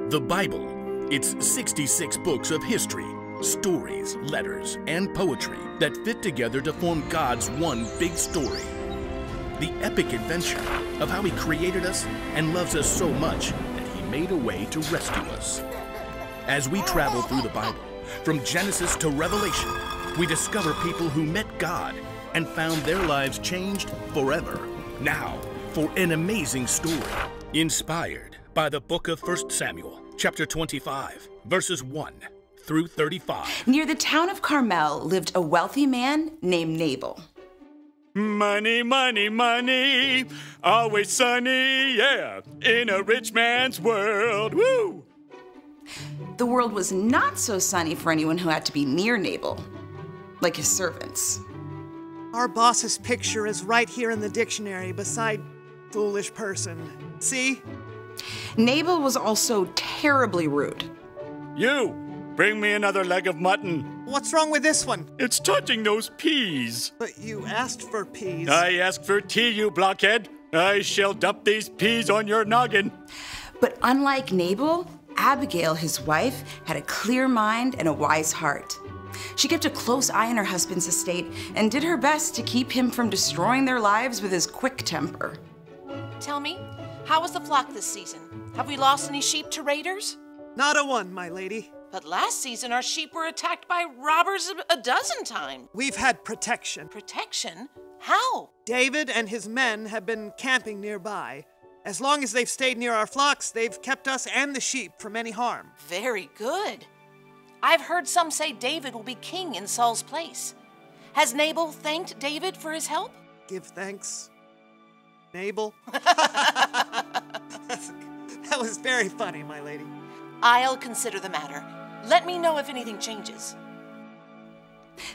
The Bible. It's 66 books of history, stories, letters, and poetry that fit together to form God's one big story. The epic adventure of how He created us and loves us so much that He made a way to rescue us. As we travel through the Bible, from Genesis to Revelation, we discover people who met God and found their lives changed forever. Now, for an amazing story, inspired by the book of 1 Samuel, chapter 25, verses 1 through 35. Near the town of Carmel lived a wealthy man named Nabal. Money, money, money, always sunny, yeah, in a rich man's world, woo! The world was not so sunny for anyone who had to be near Nabal, like his servants. Our boss's picture is right here in the dictionary beside foolish person. See? Nabal was also terribly rude. You, bring me another leg of mutton. What's wrong with this one? It's touching those peas. But you asked for peas. I asked for tea, you blockhead. I shall dump these peas on your noggin. But unlike Nabal, Abigail, his wife, had a clear mind and a wise heart. She kept a close eye on her husband's estate and did her best to keep him from destroying their lives with his quick temper. Tell me, how was the flock this season? Have we lost any sheep to raiders? Not a one, my lady. But last season our sheep were attacked by robbers a dozen times. We've had protection. Protection? How? David and his men have been camping nearby. As long as they've stayed near our flocks, they've kept us and the sheep from any harm. Very good. I've heard some say David will be king in Saul's place. Has Nabal thanked David for his help? Give thanks, Nabal. That was very funny, my lady. I'll consider the matter. Let me know if anything changes.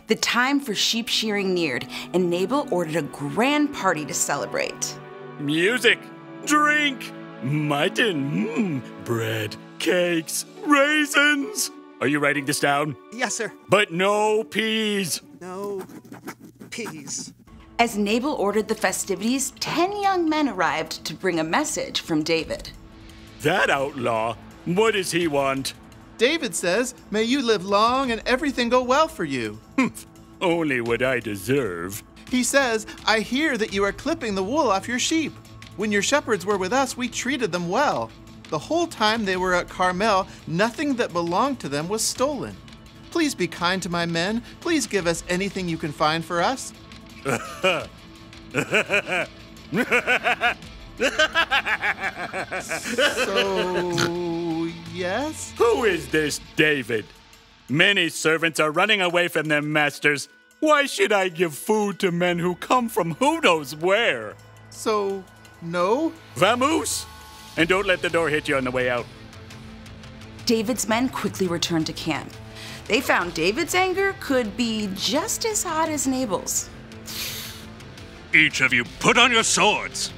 The time for sheep shearing neared, and Nabal ordered a grand party to celebrate. Music, drink, mutton, bread, cakes, raisins. Are you writing this down? Yes, sir. But no peas. No peas. As Nabal ordered the festivities, 10 young men arrived to bring a message from David. That outlaw, what does he want? David says, may you live long and everything go well for you. Only what I deserve. He says, I hear that you are clipping the wool off your sheep. When your shepherds were with us, we treated them well. The whole time they were at Carmel, nothing that belonged to them was stolen. Please be kind to my men. Please give us anything you can find for us. So, yes? Who is this David? Many servants are running away from their masters. Why should I give food to men who come from who knows where? So, no? Vamoose! And don't let the door hit you on the way out. David's men quickly returned to camp. They found David's anger could be just as hot as Nabal's. Each of you put on your swords!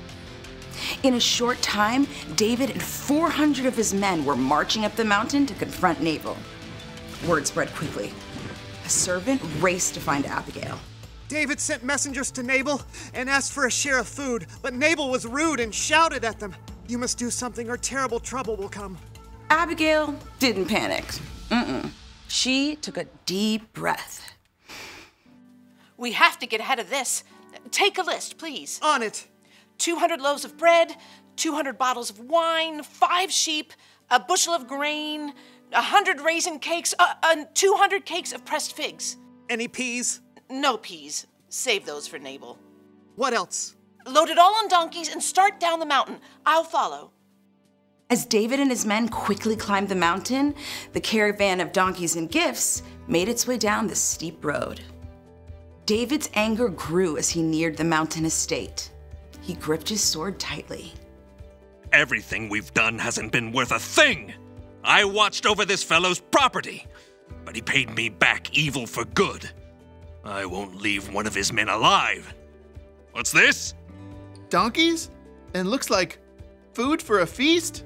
In a short time, David and 400 of his men were marching up the mountain to confront Nabal. Word spread quickly. A servant raced to find Abigail. David sent messengers to Nabal and asked for a share of food, but Nabal was rude and shouted at them. You must do something or terrible trouble will come. Abigail didn't panic. She took a deep breath. We have to get ahead of this. Take a list, please. On it. 200 loaves of bread, 200 bottles of wine, 5 sheep, a bushel of grain, 100 raisin cakes, and 200 cakes of pressed figs. Any peas? No peas. Save those for Nabal. What else? Load it all on donkeys and start down the mountain. I'll follow. As David and his men quickly climbed the mountain, the caravan of donkeys and gifts made its way down the steep road. David's anger grew as he neared the mountain estate. He gripped his sword tightly. Everything we've done hasn't been worth a thing. I watched over this fellow's property, but he paid me back evil for good. I won't leave one of his men alive. What's this? Donkeys? And looks like food for a feast?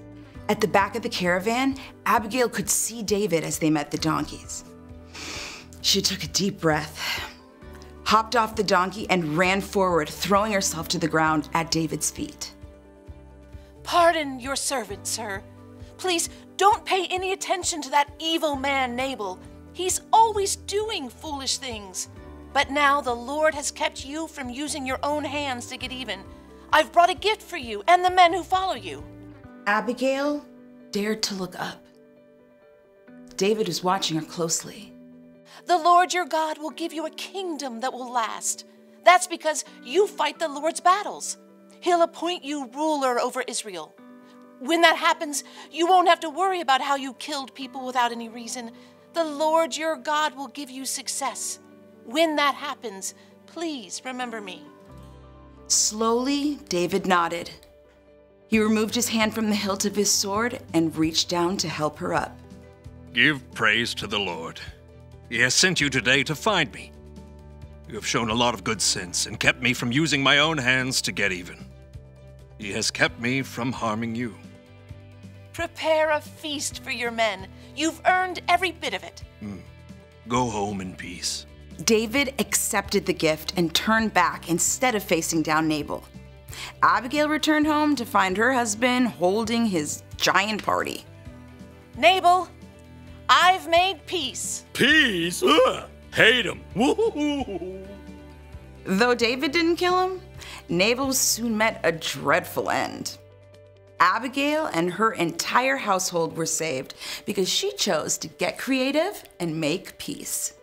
At the back of the caravan, Abigail could see David as they met the donkeys. She took a deep breath, hopped off the donkey, and ran forward, throwing herself to the ground at David's feet. Pardon your servant, sir. Please don't pay any attention to that evil man, Nabal. He's always doing foolish things. But now the Lord has kept you from using your own hands to get even. I've brought a gift for you and the men who follow you." Abigail dared to look up. David was watching her closely. "The Lord your God will give you a kingdom that will last. That's because you fight the Lord's battles. He'll appoint you ruler over Israel. When that happens, you won't have to worry about how you killed people without any reason. The Lord your God will give you success. When that happens, please remember me." Slowly, David nodded. He removed his hand from the hilt of his sword and reached down to help her up. Give praise to the Lord. He has sent you today to find me. You have shown a lot of good sense and kept me from using my own hands to get even. He has kept me from harming you. Prepare a feast for your men. You've earned every bit of it. Go home in peace. David accepted the gift and turned back instead of facing down Nabal. Abigail returned home to find her husband holding his giant party. "Nabal, I've made peace." Peace? Ugh, hate him. Woo-hoo-hoo. Though David didn't kill him, Nabal soon met a dreadful end. Abigail and her entire household were saved because she chose to get creative and make peace.